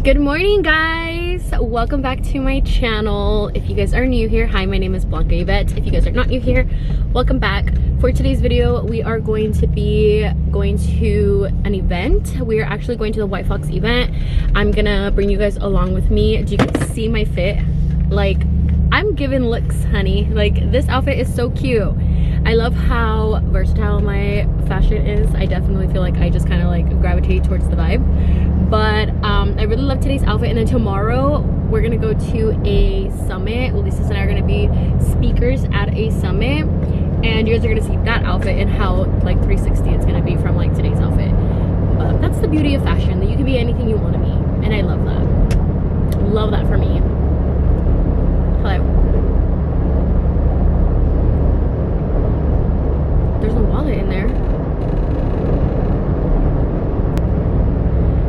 Good morning, guys. Welcome back to my channel. If you guys are new here, hi, my name is Blanca Yvette. If you guys are not new here, welcome back. For today's video, we are going to be going to an event. We are actually going to the White Fox event. I'm gonna bring you guys along with me. As you can see my fit, like, I'm giving looks, honey. Like, this outfit is so cute. I love how versatile my fashion is. I definitely feel like I just kind of like gravitate towards the vibe. But I really love today's outfit. And then tomorrow we're gonna go to a summit. Well, Lisa and I are gonna be speakers at a summit, and you guys are gonna see that outfit and how like 360 it's gonna be from like today's outfit. But that's the beauty of fashion, that you can be anything you want to be, and I love that. Love that for me. Hello. There's no wallet in there.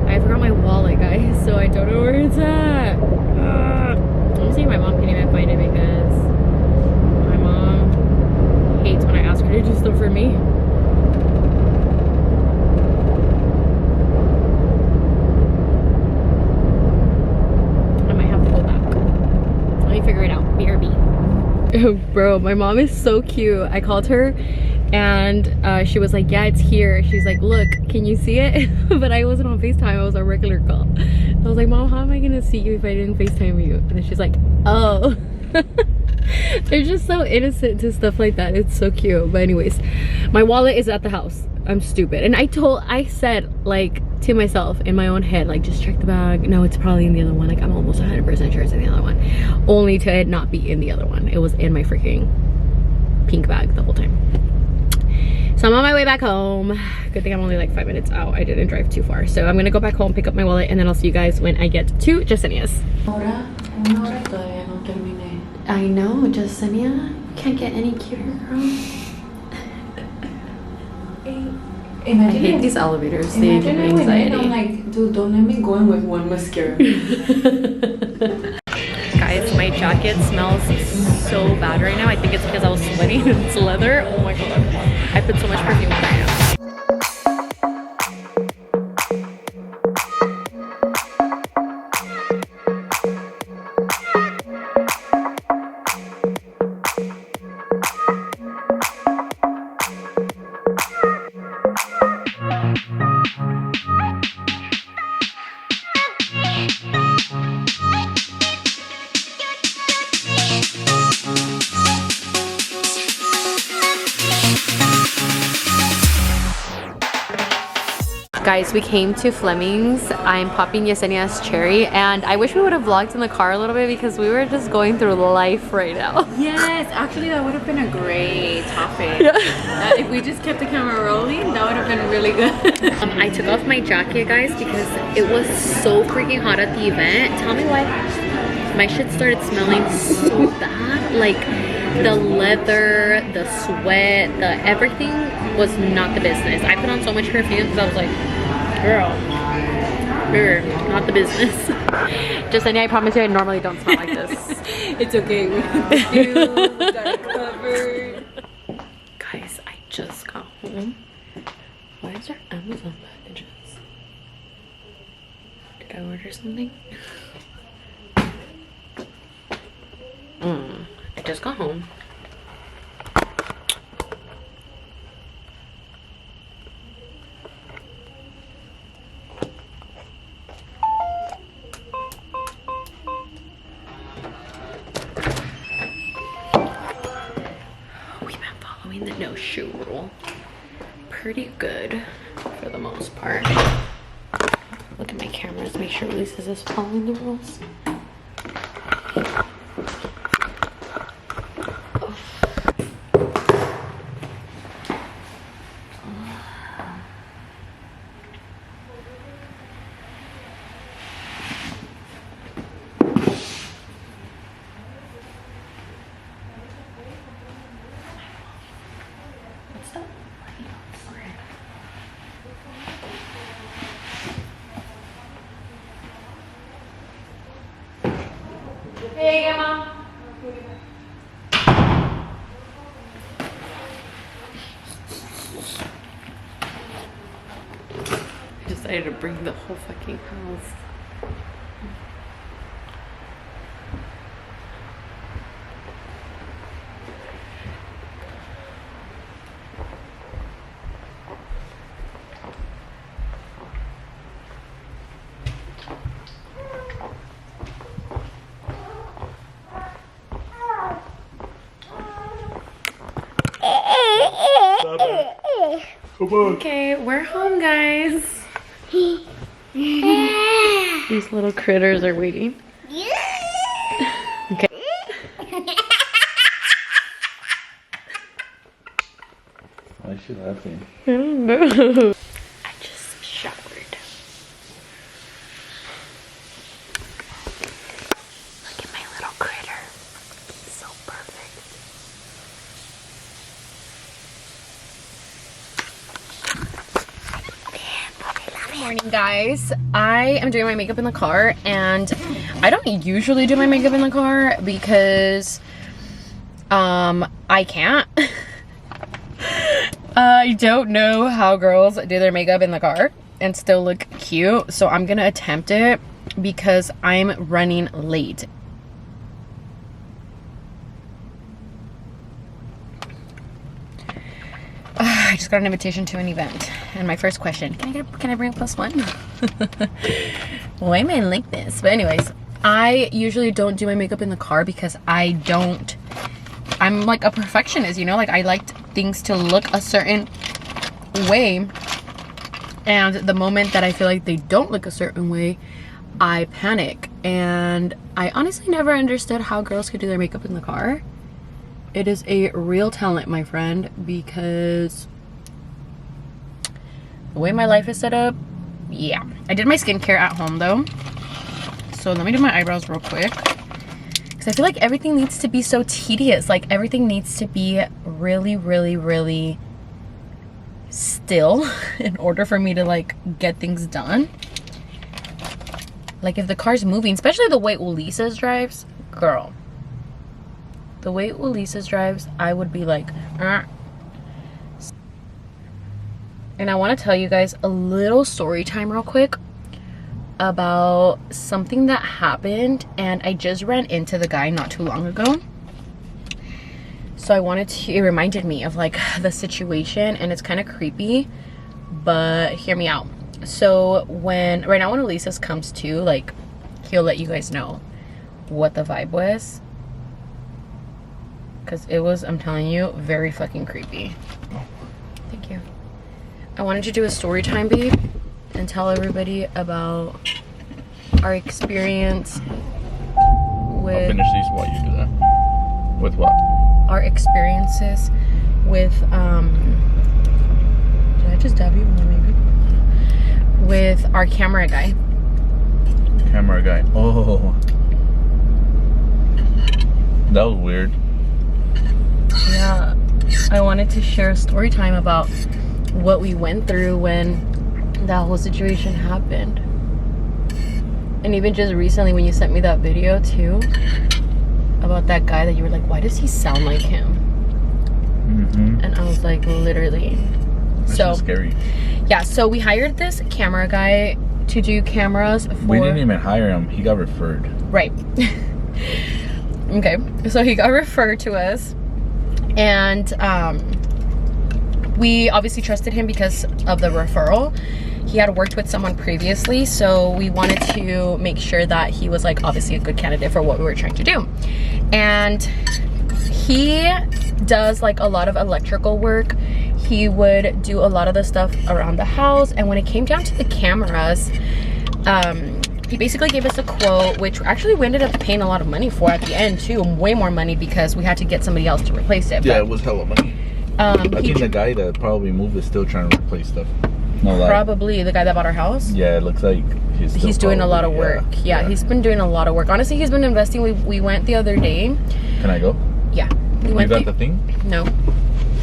I forgot my wallet, guys, so I don't know where it's at. I'm seeing my mom can't even find it because my mom hates when I ask her to do stuff for me. I might have to go back. Let me figure it out. BRB. Bro, my mom is so cute. I called her and she was like, yeah, it's here. She's like, look, can you see it? But I wasn't on FaceTime, I was on regular call. I was like, Mom, how am I gonna see you if I didn't FaceTime you? And then she's like, oh. They're just so innocent to stuff like that. It's so cute. But anyways, my wallet is at the house. I'm stupid. And I said like to myself in my own head, like, just check the bag. No, it's probably in the other one. Like, I'm almost 100% sure it's in the other one. Only to it not be in the other one. It was in my freaking pink bag the whole time. So I'm on my way back home. Good thing I'm only like 5 minutes out. I didn't drive too far. So I'm gonna go back home, pick up my wallet, and then I'll see you guys when I get to Yesenia's. I know, Yesenia. Can't get any cuter, girl. I hate these elevators. They give me anxiety. I'm like, dude, don't let me go in with one mascara. Guys, my jacket smells so bad right now. I think it's because I was sweating. It's leather. Oh my god. I put so much perfume on right now. Guys, we came to Fleming's. I'm popping Yesenia's cherry, and I wish we would have vlogged in the car a little bit because we were just going through life right now. Yes, actually that would have been a great topic. Yeah. If we just kept the camera rolling, that would have been really good. I took off my jacket, guys, because it was so freaking hot at the event. Tell me why my shit started smelling so bad. Like, the leather, the sweat, the everything was not the business. I put on so much perfume because I was like, girl, not the business. Yesenia, I promise you I normally don't smell like this. It's okay, we have you, we got it covered. Guys, I just got home. Why is there Amazon packages? Did I order something? I just got home. We've been following the no shoe rule pretty good for the most part. Look at my cameras, make sure Lisa's is following the rules. Hey, Emma. I decided to bring the whole fucking house. Okay, we're home, guys. These little critters are waiting. Okay. Why is she laughing? I don't know. I just showered. Look at my little critter. He's so perfect. Good morning, guys. I am doing my makeup in the car, and I don't usually do my makeup in the car because I can't. I don't know how girls do their makeup in the car and still look cute, so I'm gonna attempt it because I'm running late. I just got an invitation to an event, and my first question, can I bring +1? Why am I like this? But anyways, I usually don't do my makeup in the car because I'm like a perfectionist, you know, like I like things to look a certain way, and the moment that I feel like they don't look a certain way, I panic. And I honestly never understood how girls could do their makeup in the car. It is a real talent, my friend, because the way my life is set up, yeah. I did my skincare at home though, so let me do my eyebrows real quick. I feel like everything needs to be so tedious. Like everything needs to be really, really, really still in order for me to like get things done. Like if the car's moving, especially the way Ulises drives, girl. The way Ulises drives, I would be like, And I want to tell you guys a little story time real quick about something that happened, and I just ran into the guy not too long ago, so I wanted to, it reminded me of like the situation, and it's kind of creepy, but hear me out. So right now when Ulises comes to, like, he'll let you guys know what the vibe was, because it was, I'm telling you, very fucking creepy. Thank you. I wanted to do a story time, babe, and tell everybody about our experience with... I'll finish these while you do that. With what? Our experiences with, did I just dab you? Maybe. With our camera guy. Camera guy. Oh. That was weird. Yeah. I wanted to share a story time about what we went through when that whole situation happened. And even just recently when you sent me that video too about that guy that you were like, why does he sound like him? And I was like, literally. So scary. Yeah, so we hired this camera guy to do cameras for... We didn't even hire him, he got referred. Right. Okay, so he got referred to us, and we obviously trusted him because of the referral. He had worked with someone previously, so we wanted to make sure that he was like obviously a good candidate for what we were trying to do. And he does like a lot of electrical work. He would do a lot of the stuff around the house, and when it came down to the cameras, he basically gave us a quote, which actually we ended up paying a lot of money for at the end too, way more money because we had to get somebody else to replace it. Yeah, but, it was hella money. I think the guy that probably moved is still trying to replace stuff. No lie. Probably the guy that bought our house. Yeah, it looks like he's doing a lot of work. Yeah, he's been doing a lot of work. Honestly, he's been investing. We went the other day. Can I go? Yeah. You got the thing? No.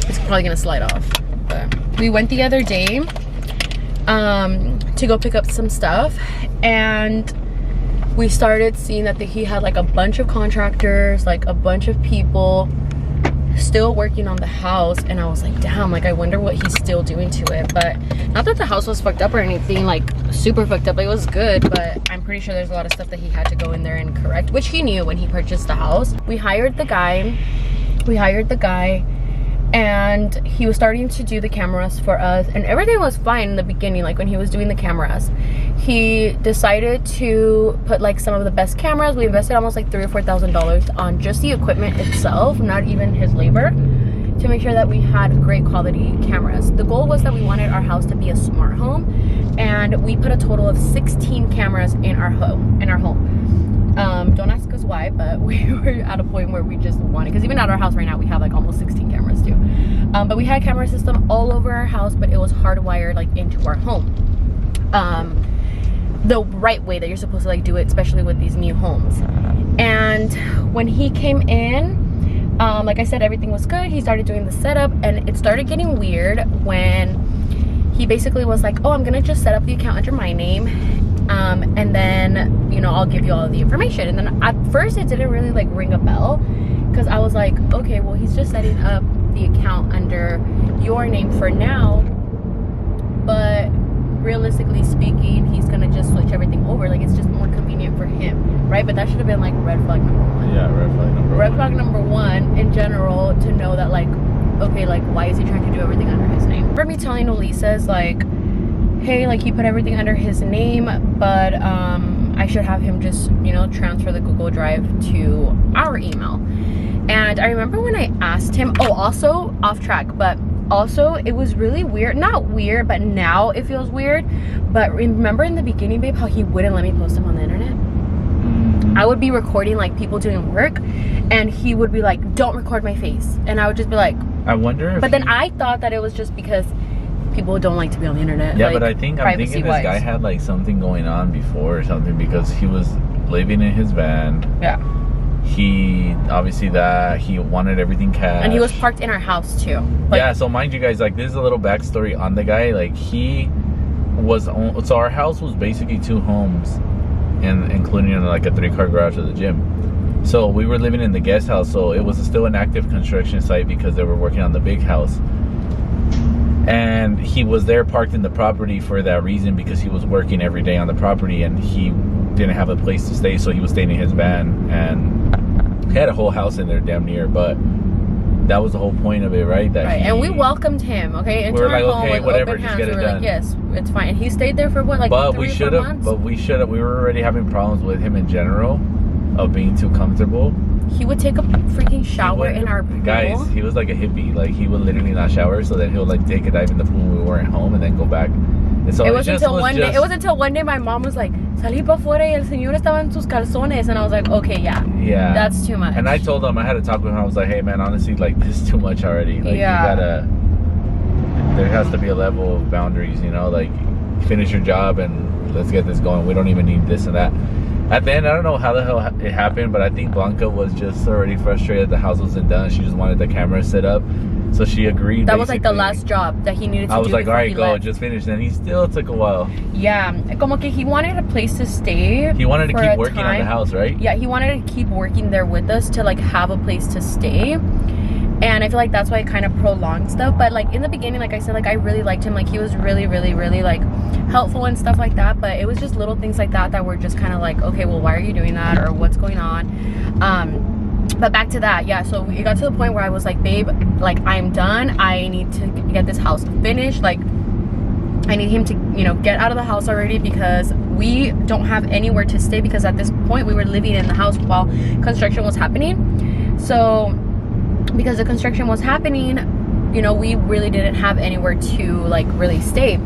It's probably gonna slide off. But we went the other day to go pick up some stuff, and we started seeing that he had like a bunch of contractors, like a bunch of people still working on the house, and I was like, damn, like I wonder what he's still doing to it. But not that the house was fucked up or anything, like super fucked up, it was good, but I'm pretty sure there's a lot of stuff that he had to go in there and correct, which he knew when he purchased the house. We hired the guy, and he was starting to do the cameras for us, and everything was fine in the beginning. Like when he was doing the cameras, he decided to put like some of the best cameras. We invested almost like $3,000 or $4,000 on just the equipment itself, not even his labor. to make sure that we had great quality cameras. The goal was that we wanted our house to be a smart home, and we put a total of 16 cameras in our home. Don't ask us why, but we were at a point where we just wanted, because even at our house right now we have like almost 16 cameras too. But we had a camera system all over our house, but it was hardwired like into our home. The right way that you're supposed to like do it, especially with these new homes. And when he came in, like I said, everything was good. He started doing the setup, and it started getting weird when he basically was like, oh, I'm gonna just set up the account under my name, and then, you know, I'll give you all of the information. And then at first it didn't really like ring a bell, because I was like, okay, well, he's just setting up the account under your name for now, but realistically speaking, he's gonna just switch everything over. Like, it's just more convenient for him, right? But that should have been like red flag number one. Yeah, red flag number one. Red flag number one in general, to know that like, okay, like, why is he trying to do everything under his name? For me telling Ulises like, hey, like, he put everything under his name, but I should have him just, you know, transfer the Google Drive to our email. And I remember when I asked him, oh, also off track, but also it was really weird, not weird, but now it feels weird. But remember in the beginning, babe, how he wouldn't let me post them on the internet? I would be recording like people doing work, and he would be like, don't record my face, and I would just be like, I wonder if, but then I thought that it was just because people don't like to be on the internet. yeah, like, but I'm thinking this guy had like something going on before or something, because he was living in his van. Yeah. He obviously that he wanted everything cash, and he was parked in our house too. Like, yeah, so mind you guys, like, this is a little backstory on the guy. Like, he was so our house was basically 2 homes, and including like a 3-car garage at the gym. So we were living in the guest house, so it was still an active construction site because they were working on the big house. And he was there parked in the property for that reason, because he was working every day on the property, and he didn't have a place to stay, so he was staying in his van, and he had a whole house in there damn near. But that was the whole point of it, right? That right. And we welcomed him, okay, into we were our like, home okay, with whatever, open just hands. get it We were done. like, yes, it's fine. And he stayed there for what, like, but 3 we or 4 should have, months? but we should have. We were already having problems with him in general, of being too comfortable. He would take a freaking shower in our pool. Guys, he was like a hippie. Like, he would literally not shower, so then he'll like take a dive in the pool when we weren't home, and then go back. And so It was until one day my mom was like, salí pa fuera y el señor estaba en sus calzones, and I was like, okay, yeah, that's too much. And I told him, I had to talk with him. I was like, hey man, honestly, like, this is too much already. Like, yeah, there has to be a level of boundaries, you know, like, finish your job and let's get this going. We don't even need this and that. At the end, I don't know how the hell it happened, but I think Blanca was just already frustrated the house wasn't done. She just wanted the camera set up, so she agreed. That was like the last job that he needed to do. I was like, all right, go, left. just finish. And he still took a while. Yeah, como que he wanted a place to stay. He wanted to keep working on the house, right? Yeah, he wanted to keep working there with us to like have a place to stay. And I feel like that's why it kind of prolonged stuff. But like in the beginning, like I said, like I really liked him. Like he was really, really, really like helpful and stuff like that. But it was just little things like that that were just kind of like, okay, well, why are you doing that, or what's going on? But back to that, yeah. So it got to the point where I was like, babe, like, I'm done. I need to get this house finished. Like, I need him to, you know, get out of the house already, because we don't have anywhere to stay, because at this point we were living in the house while construction was happening. So because the construction was happening, you know, we really didn't have anywhere to like really stay.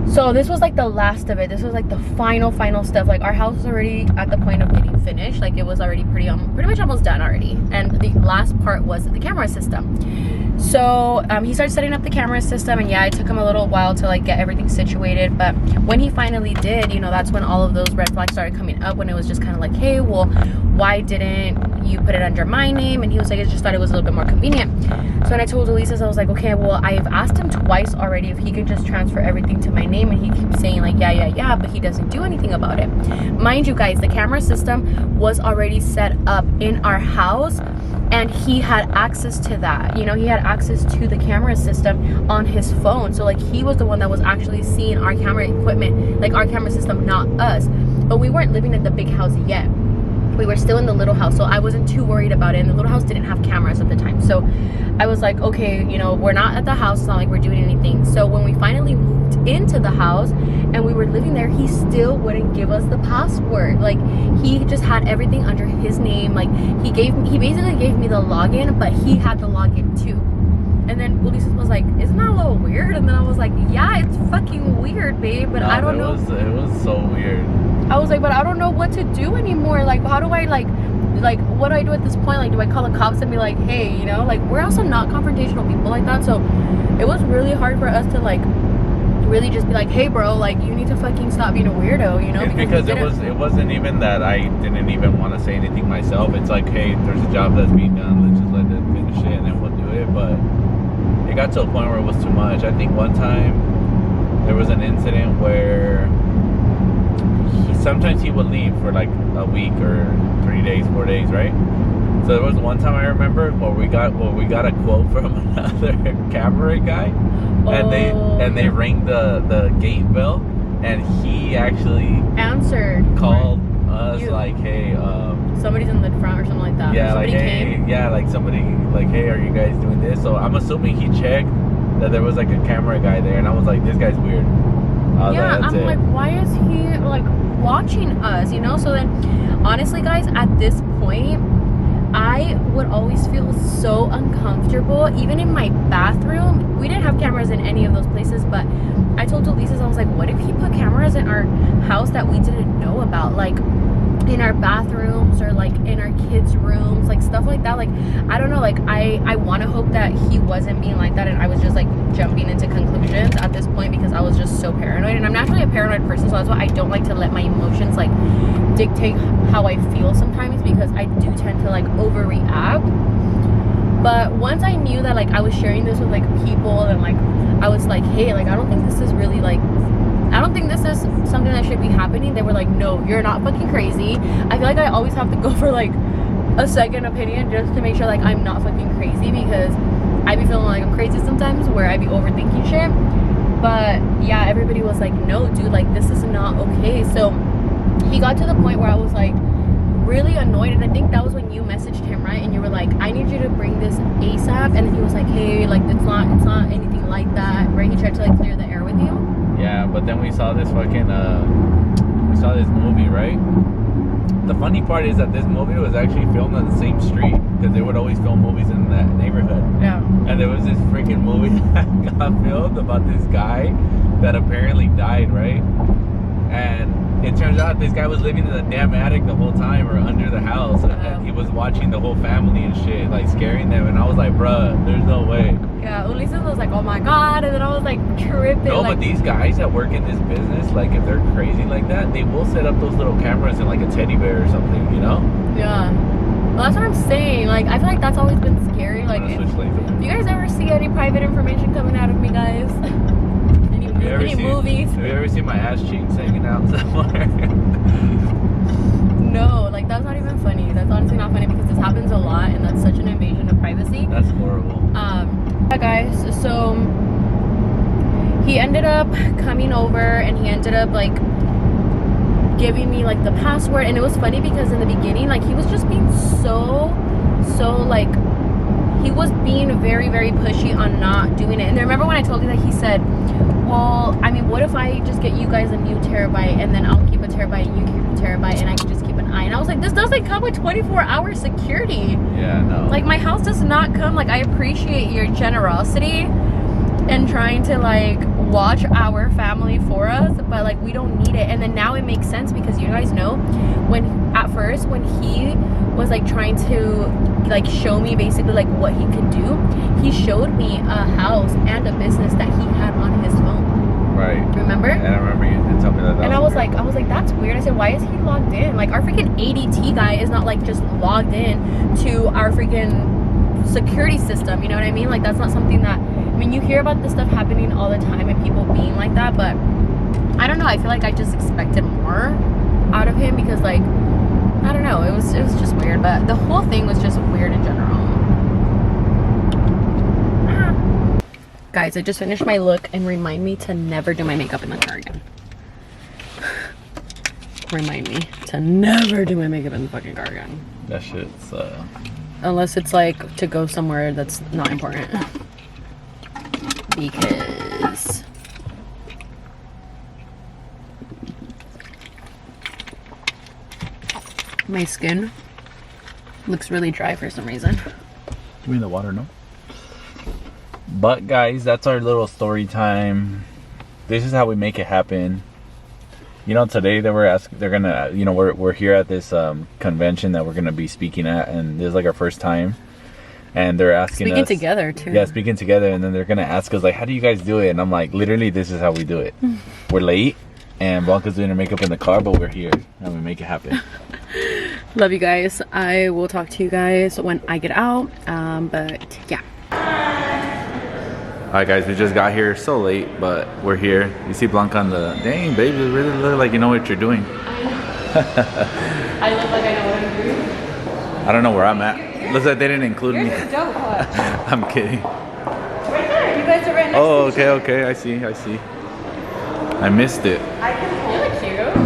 So this was like the last of it. This was like the final stuff. Like, our house was already at the point of getting finished. Like, it was already pretty much almost done already. And the last part was the camera system. So he started setting up the camera system, and yeah, it took him a little while to like get everything situated. But when he finally did, you know, that's when all of those red flags started coming up, when it was just kind of like, hey, well, why didn't you put it under my name? And he was like, I just thought it was a little bit more convenient. So when I told Ulises, I was like, okay, well, I've asked him twice already if he could just transfer everything to my name, and he keeps saying like, yeah, but he doesn't do anything about it. Mind you guys, the camera system was already set up in our house, and he had access to that. You know, he had access to the camera system on his phone. So like, he was the one that was actually seeing our camera equipment, like our camera system, not us. But we weren't living in the big house yet. We were still in the little house, so I wasn't too worried about it. And the little house didn't have cameras at the time, so I was like, okay, you know, we're not at the house, it's not like we're doing anything. So when we finally moved into the house and we were living there, he still wouldn't give us the password. Like, he just had everything under his name. Like, he basically gave me the login, but he had the login too. And then Ulises was like, isn't that a little weird? And then I was like, yeah, it's fucking weird, babe, but I don't know. It was so weird. I was like, but I don't know what to do anymore. Like, how do I like what do I do at this point? Like, do I call the cops and be like, hey, you know, like, we're also not confrontational people like that. So it was really hard for us to like really just be like, hey bro, like, you need to fucking stop being a weirdo, you know? Because it wasn't even that I didn't even want to say anything myself. It's like, hey, there's a job that's being done, let's just let them finish it and then we'll do it. But it got to a point where it was too much. I think one time there was an incident where sometimes he would leave for like a week or 3 days, 4 days, right? So there was one time I remember where we got a quote from another camera guy, and they rang the gate bell, and he actually answered, called us like, hey, somebody's in the front or something like that. Yeah, somebody like, hey, came. yeah, like somebody, like, hey, are you guys doing this? So I'm assuming he checked that there was like a camera guy there, and I was like, this guy's weird. Yeah, I'm like, why is he like watching us, you know? So then honestly guys, at this point I would always feel so uncomfortable, even in my bathroom. We didn't have cameras in any of those places, but I told Ulises, I was like, what if he put cameras in our house that we didn't know about, like in our bathrooms or like in our kids' rooms, like stuff like that. Like, I don't know, like I want to hope that he wasn't being like that and I was just like jumping into conclusions at this point, because I was just so paranoid, and I'm naturally a paranoid person, so that's why I don't like to let my emotions like dictate how I feel sometimes, because I do tend to like overreact. But once I knew that like I was sharing this with like people, and like I was like, hey, like I don't think this is really like, I don't think this is something that should be happening, they were like, no, you're not fucking crazy. I feel like I always have to go for like a second opinion just to make sure like I'm not fucking crazy, because I be feeling like I'm crazy sometimes, where I be overthinking shit. But yeah, everybody was like, no dude, like this is not okay. So he got to the point where I was like really annoyed, and I think that was when you messaged him, right? And you were like, I need you to bring this ASAP. And then he was like, hey, like it's not anything like that, right? He tried to like clear the air with you. Yeah, but then we saw this fucking this movie, right? The funny part is that this movie was actually filmed on the same street, because they would always film movies in that neighborhood. Yeah. And there was this freaking movie that got filmed about this guy that apparently died, right? And it turns out this guy was living in the damn attic the whole time, or under the house, and he was watching the whole family and shit, like scaring them. And I was like, bruh, there's no way. Yeah, Ulises was like, oh my god, and then I was like tripping. No, like, but these guys that work in this business, like if they're crazy like that, they will set up those little cameras in like a teddy bear or something, you know? Yeah. Well, that's what I'm saying. Like, I feel like that's always been scary. Like, if you guys ever see any private information coming out of me, guys, any movies. Have you ever seen my ass cheeks hanging out somewhere? No, like that's not even funny. That's honestly not funny, because this happens a lot, and that's such an invasion of privacy. That's horrible. Yeah, guys. So he ended up coming over, and he ended up like giving me like the password. And it was funny because in the beginning, like he was just being so like, he was being very, very pushy on not doing it. And I remember when I told you that, he said, well, I mean, what if I just get you guys a new terabyte, and then I'll keep a terabyte and you keep a terabyte, and I can just keep an eye. And I was like, this doesn't come with 24-hour security. Yeah, no. Like, my house does not come. Like, I appreciate your generosity and trying to like watch our family for us, but like we don't need it. And then now it makes sense, because you guys know when at first when he was like trying to like show me basically like what he could do, he showed me a house and a business that he had on his phone. Right. Remember? And I remember you did tell me that. And I was like, that's weird. I said, why is he logged in? Like, our freaking ADT guy is not like just logged in to our freaking security system, you know what I mean? Like, that's not something that, I mean, you hear about this stuff happening all the time and people being like that, but I don't know, I feel like I just expected more out of him, because like, I don't know, it was just weird. But the whole thing was just weird in general. Guys, I just finished my look, and remind me to never do my makeup in the car again. Remind me to never do my makeup in the fucking car again. That shit's unless it's like to go somewhere that's not important, because my skin looks really dry for some reason. You mean the water, no? But guys, that's our little story time. This is how we make it happen. You know, today they were asking, they're gonna, you know, we're here at this convention that we're gonna be speaking at, and this is like our first time. And they're asking Speaking us, together too. yeah, speaking together, and then they're gonna ask us like, how do you guys do it? And I'm like, literally, this is how we do it. We're late, and Blanca's doing her makeup in the car, but we're here and we make it happen. Love you guys. I will talk to you guys when I get out. But yeah. All right, guys, we just got here so late, but we're here. You see Blanca on the, dang, babe, you really look like you know what you're doing. I look like I know what I'm doing. I don't know where I'm at. Looks like they didn't include me. Here's the dope hut. I'm kidding. Right there. You guys are right next Oh, to each other. okay, I see. I missed it. I can You look cute.